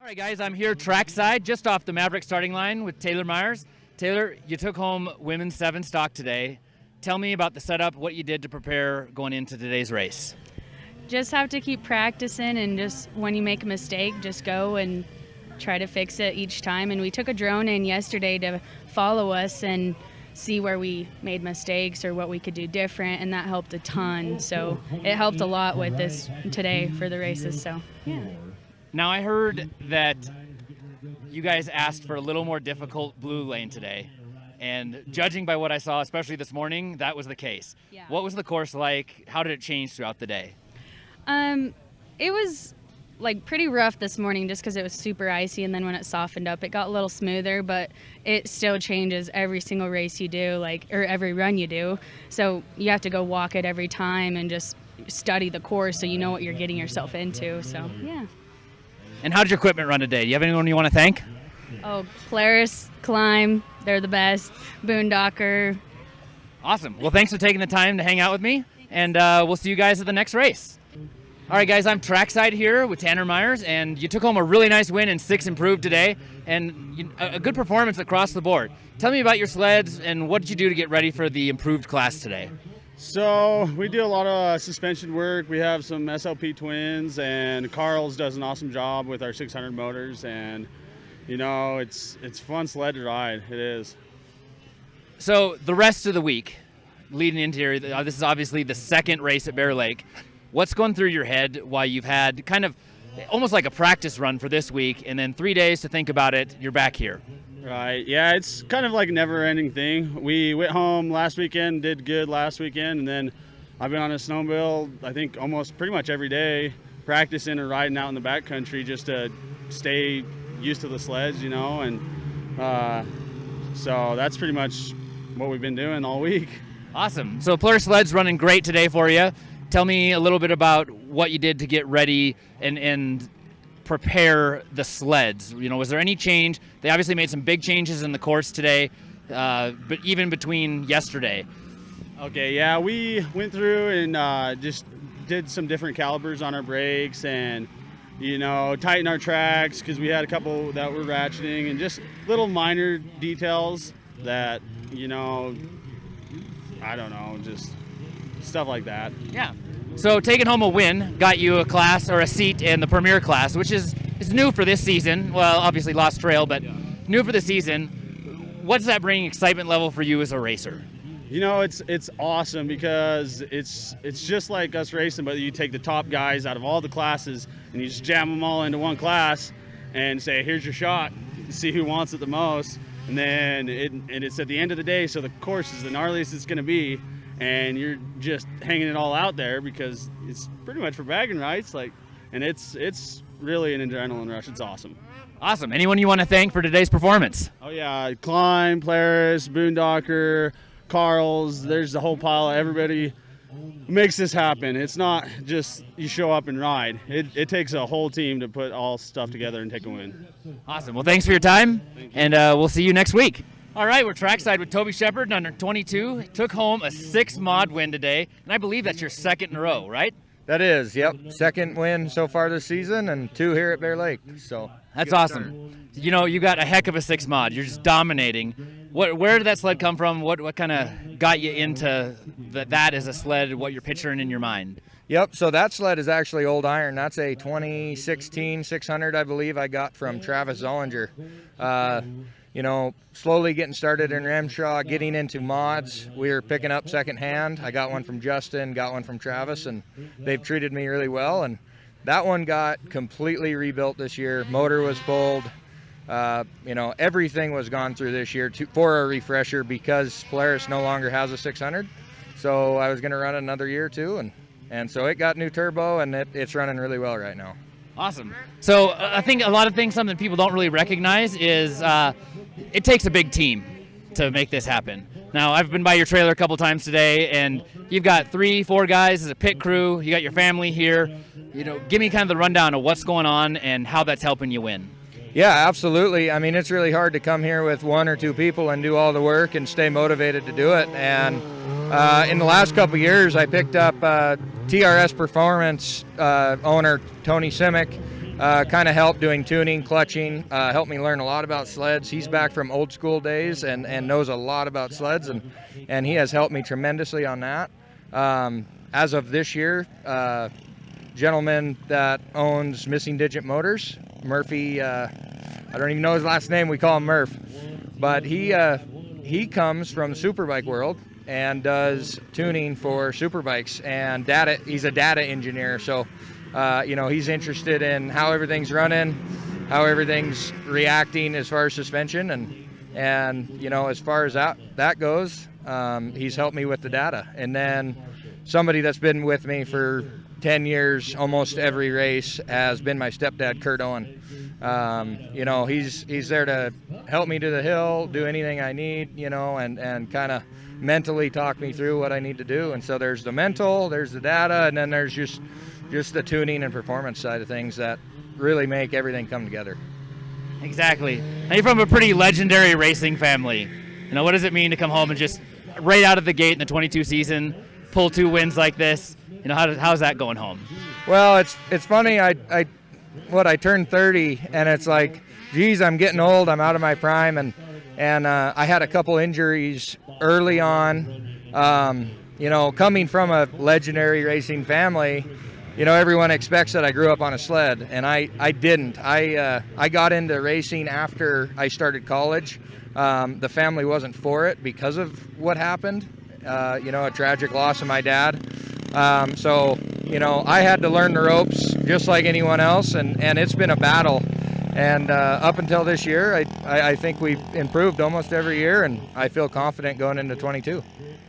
right, guys, I'm here trackside, just off the Maverick starting line with Taylor Myers. Taylor, you took home women's 7 stock today. Tell me about the setup, what you did to prepare going into today's race. Just have to keep practicing, and just when you make a mistake, just go and try to fix it each time. And we took a drone in yesterday to follow us and see where we made mistakes or what we could do different, and that helped a ton. So it helped a lot with this today for the races. So yeah. Now, I heard that you guys asked for a little more difficult blue lane today, and judging by what I saw, especially this morning, that was the case. Yeah. What was the course like? How did it change throughout the day? It was like pretty rough this morning just because it was super icy, and then when it softened up it got a little smoother, but it still changes every single race you do, or every run you do. So you have to go walk it every time and just study the course so you know what you're getting yourself into. So yeah. And how did your equipment run today? Do you have anyone you want to thank? Oh, Polaris, Climb, they're the best. Boondocker. Awesome. Well, thanks for taking the time to hang out with me, and we'll see you guys at the next race. All right, guys, I'm trackside here with Tanner Myers, and you took home a really nice win in 6 improved today, and a good performance across the board. Tell me about your sleds and what did you do to get ready for the improved class today? So we do a lot of suspension work. We have some SLP twins, and Carl's does an awesome job with our 600 motors, and it's fun sled to ride. It is. So the rest of the week leading into here, this is obviously the second race at Bear Lake. What's going through your head while you've had kind of almost like a practice run for this week, and then 3 days to think about it, you're back here? Right, yeah, it's kind of like a never-ending thing. We went home last weekend, did good last weekend, and then I've been on a snowmobile, I think, almost pretty much every day, practicing or riding out in the backcountry just to stay used to the sleds, and so that's pretty much what we've been doing all week. Awesome. So Polaris Sled's running great today for you. Tell me a little bit about what you did to get ready and prepare the sleds. Was there any change? They obviously made some big changes in the course today, but even between yesterday. Okay, yeah, we went through and just did some different calibers on our brakes and, tighten our tracks because we had a couple that were ratcheting and just little minor details that, I don't know, just stuff like that. Yeah. So taking home a win got you a class or a seat in the Premier class, which is new for this season. Well, obviously Lost Trail, but new for the season. What does that bring excitement level for you as a racer? It's awesome because it's just like us racing, but you take the top guys out of all the classes and you just jam them all into one class and say, here's your shot, see who wants it the most. And then it's at the end of the day, so the course is the gnarliest it's going to be. And you're just hanging it all out there because it's pretty much for bragging rights. And it's really an adrenaline rush. It's awesome. Awesome. Anyone you want to thank for today's performance? Oh yeah, Climb, Polaris, Boondocker, Carl's. There's a whole pile of everybody who makes this happen. It's not just you show up and ride. It takes a whole team to put all stuff together and take a win. Awesome. Well, thanks for your time, and we'll see you next week. All right, we're trackside with Toby Shepard, under 22. Took home a 6 mod win today, and I believe that's your second in a row, right? That is, yep. Second win so far this season and 2 here at Bear Lake. So that's awesome. You got a heck of a 6 mod. You're just dominating. Where did that sled come from? What kind of got you into that as a sled, what you're picturing in your mind? Yep, so that sled is actually old iron. That's a 2016 600, I believe, I got from Travis Zollinger. Slowly getting started in RMSHA, getting into mods. We were picking up secondhand. I got one from Justin, got one from Travis, and they've treated me really well. And that one got completely rebuilt this year. Motor was pulled. Everything was gone through this year for a refresher because Polaris no longer has a 600. So I was going to run another year too, and so it got new turbo, and it's running really well right now. Awesome. So I think a lot of things, something people don't really recognize is it takes a big team to make this happen. Now, I've been by your trailer a couple times today, and you've got 3-4 guys as a pit crew. You got your family here. Give me kind of the rundown of what's going on and how that's helping you win. Yeah, absolutely. I mean, it's really hard to come here with 1 or 2 people and do all the work and stay motivated to do it. And in the last couple of years, I picked up TRS Performance owner Tony Simic kind of helped doing tuning, clutching, helped me learn a lot about sleds. He's back from old school days and knows a lot about sleds, and he has helped me tremendously on that. As of this year, gentleman that owns Missing Digit Motors, Murphy, I don't even know his last name, we call him Murph, but he comes from Superbike world and does tuning for superbikes and data. He's a data engineer, so he's interested in how everything's running, how everything's reacting as far as suspension, and as far as that goes, he's helped me with the data. And then somebody that's been with me for 10 years, almost every race, has been my stepdad, Kurt Owen. He's there to help me to the hill, do anything I need, and kind of mentally talk me through what I need to do. And so there's the mental, there's the data, and then there's just the tuning and performance side of things that really make everything come together. Exactly. Now you're from a pretty legendary racing family. What does it mean to come home and just right out of the gate in the 22 season, pull 2 wins like this? How's that going home? Well, it's funny. I turned 30, and it's like, geez, I'm getting old. I'm out of my prime, and I had a couple injuries early on. Coming from a legendary racing family, everyone expects that I grew up on a sled, and I didn't. I got into racing after I started college. The family wasn't for it because of what happened. A tragic loss of my dad. So I had to learn the ropes just like anyone else, and it's been a battle. And up until this year, I think we've improved almost every year, and I feel confident going into 22.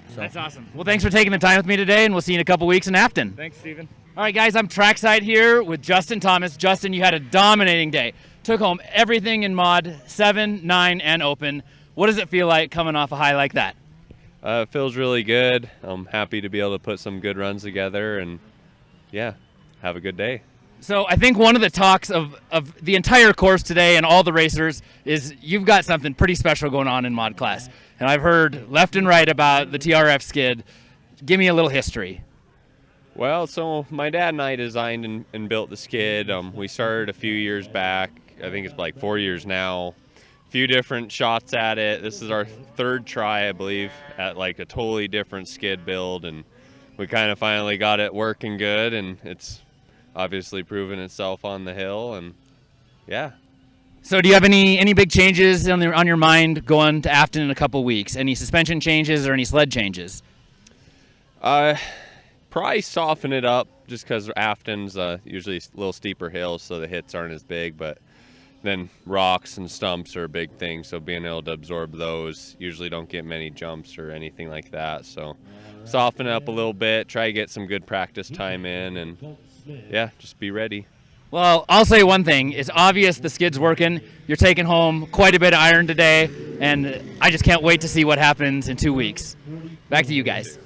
So. That's awesome. Well, thanks for taking the time with me today, and we'll see you in a couple weeks in Afton. Thanks, Steven. All right, guys, I'm Trackside here with Justin Thomas. Justin, you had a dominating day. Took home everything in mod, 7, 9, and open. What does it feel like coming off a high like that? It feels really good. I'm happy to be able to put some good runs together and, have a good day. So I think one of the talks of the entire course today and all the racers is you've got something pretty special going on in mod class. And I've heard left and right about the TRF skid. Give me a little history. Well, so my dad and I designed and built the skid. We started a few years back. I think it's like 4 years now. A few different shots at it. This is our 3rd try, I believe, at like a totally different skid build. And we kind of finally got it working good, and it's obviously proven itself on the hill, and yeah. So do you have any big changes on your mind going to Afton in a couple weeks? Any suspension changes or any sled changes? Probably soften it up just because Afton's usually a little steeper hill, so the hits aren't as big, but then rocks and stumps are a big thing, so being able to absorb those, usually don't get many jumps or anything like that. So soften it up a little bit, try to get some good practice time in, and just be ready. Well, I'll say one thing. It's obvious the skid's working. You're taking home quite a bit of iron today, and I just can't wait to see what happens in 2 weeks. Back to you guys.